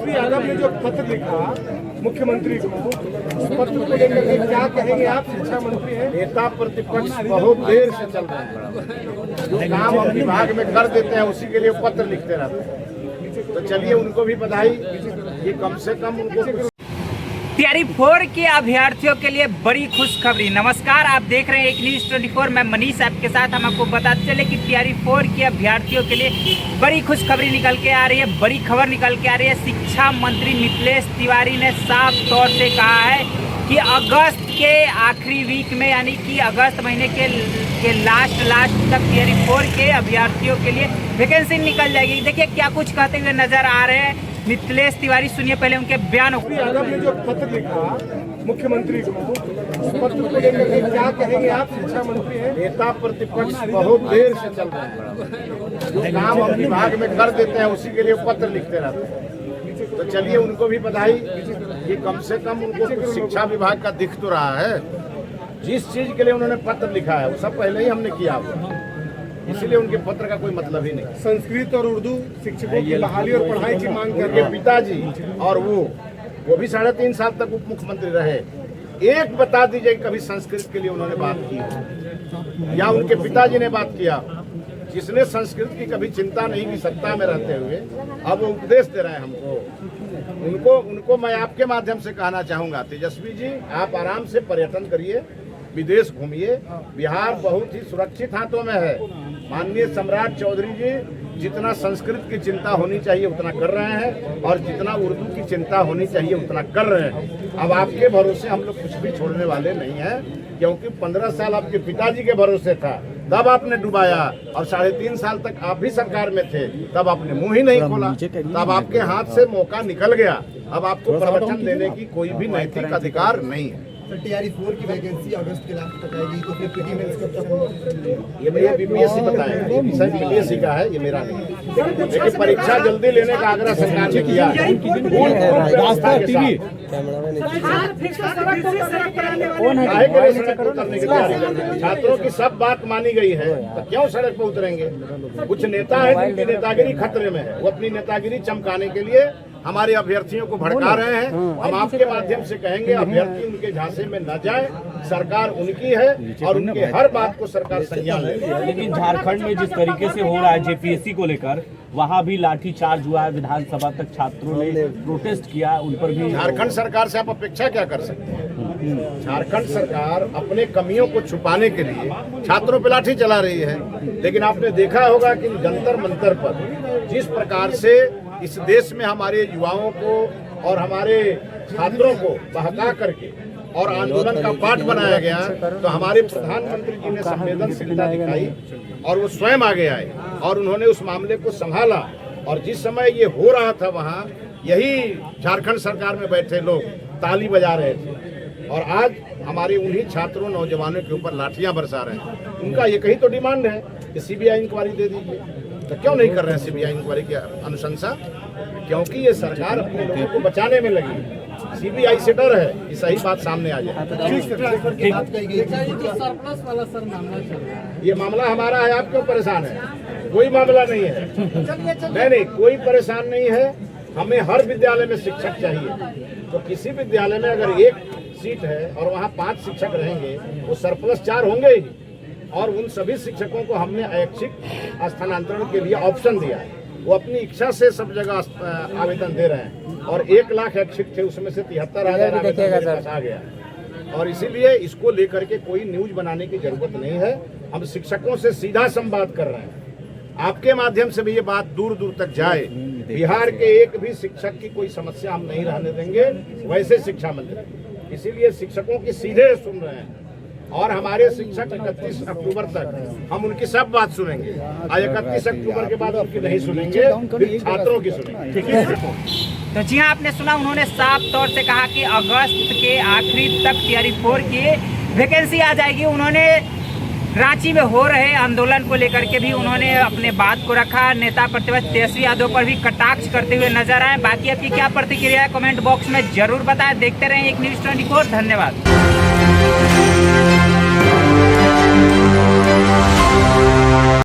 श्री यादव ने जो पत्र लिखा मुख्यमंत्री को, उस पत्र को लेकर के क्या कहेंगे आप? शिक्षा मंत्री हैं, नेता प्रतिपक्ष बहुत देर से चल रहे हैं, जो काम हम विभाग में कर देते हैं उसी के लिए पत्र लिखते रहते हैं। तो चलिए उनको भी बधाई, ये कम से कम उनको तैयारी 4 के अभ्यर्थियों के लिए बड़ी खुशखबरी। नमस्कार, आप देख रहे हैं एक न्यूज़ 24। मैं मनीष आपके साथ। हम आपको बताते चले कि तैयारी 4 के अभ्यर्थियों के लिए बड़ी खुशखबरी निकल के आ रही है, बड़ी खबर निकल के आ रही है। शिक्षा मंत्री मिथिलेश तिवारी ने साफ तौर से कहा है कि अगस्त के आखिरी वीक में, यानी कि अगस्त महीने के लास्ट तक तैयारी 4 के अभ्यर्थियों के लिए वैकेंसी निकल जाएगी। देखिए क्या कुछ कहते हुए नजर आ रहे हैं मिथिलेश तिवारी, सुनिए पहले उनके बयान। श्री यादव ने जो पत्र लिखा मुख्यमंत्री को, उस पत्र को लेकर के क्या कहेंगे आप? शिक्षा मंत्री हैं, नेता प्रतिपक्ष बहुत देर से चल रहे हैं, जो काम हम विभाग में कर देते हैं उसी के लिए पत्र लिखते रहते हैं। तो चलिए उनको भी बधाई, ये कम से कम उनको कुछ शिक्षा विभाग का दिख तो रहा है। जिस चीज के लिए उन्होंने पत्र लिखा है वो सब पहले ही हमने किया हुआ, इसलिए उनके पत्र का कोई मतलब ही नहीं। संस्कृत और उर्दू शिक्षकों की बहाली और पढ़ाई की मांग कर उनके पिताजी और वो भी 3.5 साल तक उप मुख्यमंत्री रहे। एक बता दीजिए कभी संस्कृत के लिए उन्होंने बात की हो, या उनके पिताजी ने बात किया, जिसने संस्कृत की कभी चिंता नहीं की सत्ता में रहते हुए, अब वो उपदेश दे रहे हैं हमको। उनको मैं आपके माध्यम से कहना चाहूंगा, तेजस्वी जी आप आराम से पर्यटन करिए, विदेश घूमिए, बिहार बहुत ही सुरक्षित हाथों में है। माननीय सम्राट चौधरी जी जितना संस्कृत की चिंता होनी चाहिए उतना कर रहे हैं, और जितना उर्दू की चिंता होनी चाहिए उतना कर रहे हैं। अब आपके भरोसे हम लोग कुछ भी छोड़ने वाले नहीं हैं, क्योंकि 15 साल आपके पिताजी के भरोसे था, तब आपने डुबाया, और 3.5 साल तक आप भी सरकार में थे, तब आपने मुंह ही नहीं खोला, तब आपके हाथ से मौका निकल गया। अब आपको प्रवचन देने की कोई भी नैतिक अधिकार नहीं है। तैयारी 4 की वैकेंसी अगस्त के लास्ट तक आएगी, तो फिर प्रीटी मेंस कब तक होगा? ये भैया बीपीएससी बताएगा, ये विषय बीपीएससी का है, ये मेरा नहीं है। लेकिन परीक्षा जल्दी लेने का आग्रह सरकार ने किया है। छात्रों की सब बात मानी गई है, तो क्यों सड़क पर उतरेंगे? कुछ नेता है जिनकी नेतागिरी खतरे में है, वो अपनी नेतागिरी चमकाने के लिए हमारे अभ्यर्थियों को भड़का रहे हैं। हम आपके माध्यम से कहेंगे अभ्यर्थी उनके झांसे में न जाए, सरकार उनकी है और उनके हर बात को सरकार संज्ञान ले। लेकिन झारखंड में जिस तरीके से हो रहा है जेपीएससी को लेकर, वहाँ भी लाठीचार्ज हुआ है, विधानसभा तक छात्रों ने प्रोटेस्ट किया, उन पर भी। झारखंड सरकार से आप अपेक्षा क्या कर सकते हैं? झारखंड सरकार अपने कमियों को छुपाने के लिए छात्रों पर लाठी चला रही है, लेकिन आपने देखा होगा कि जंतर मंतर पर जिस प्रकार से इस देश में हमारे युवाओं को और हमारे छात्रों को बहका करके और आंदोलन का पाठ बनाया गया, तो हमारे प्रधानमंत्री जी ने संवेदनशीलता दिखाई और वो स्वयं आगे आए और उन्होंने उस मामले को संभाला। और जिस समय ये हो रहा था वहाँ यही झारखंड सरकार में बैठे लोग ताली बजा रहे थे, और आज हमारे उन्हीं छात्रों नौजवानों के ऊपर लाठियां बरसा रहे हैं। उनका ये कहीं तो डिमांड है कि सीबीआई इंक्वायरी दे दीजिए, तो क्यों नहीं कर रहे हैं सीबीआई इंक्वायरी की अनुशंसा? क्योंकि ये सरकार अपने लोगों को बचाने में लगी। सीबीआई से डर है कि सही बात सामने आ जाए। ये मामला हमारा है, आप क्यों परेशान है? कोई मामला नहीं है। नहीं, कोई परेशान नहीं है। हमें हर विद्यालय में शिक्षक चाहिए, तो किसी विद्यालय में अगर एक सीट है और वहाँ 5 शिक्षक रहेंगे, वो सरप्लस 4 होंगे ही, और उन सभी शिक्षकों को हमने ऐच्छिक स्थानांतरण के लिए ऑप्शन दिया है। वो अपनी इच्छा से सब जगह आवेदन दे रहे हैं, और 1 लाख ऐच्छिक थे, उसमें से 73,000 आवेदन आ गया। और इसीलिए इसको लेकर के कोई न्यूज बनाने की जरूरत नहीं है। हम शिक्षकों से सीधा संवाद कर रहे हैं, आपके माध्यम से भी ये बात दूर दूर तक जाए। बिहार के एक भी शिक्षक की कोई समस्या हम नहीं रहने देंगे, वैसे शिक्षा मंत्री। इसीलिए शिक्षकों की सीधे सुन रहे हैं, और हमारे शिक्षक 31 अक्टूबर तक हम उनकी सब बात सुनेंगे। आज 31 अक्टूबर के बाद उनकी नहीं सुनेंगे, फिर छात्रों की सुनेंगे। तो जी हाँ, आपने सुना, उन्होंने साफ तौर से कहा कि अगस्त के आखिरी तक तैयारी 4 की वैकेंसी आ जाएगी। उन्होंने रांची में हो रहे आंदोलन को लेकर के भी उन्होंने अपने बात को रखा। नेता प्रतिपक्ष तेजस्वी यादव पर भी कटाक्ष करते हुए नजर आए। बाकी आपकी क्या प्रतिक्रिया है कमेंट बॉक्स में जरूर बताएं। देखते रहें एक न्यूज़ 24। धन्यवाद।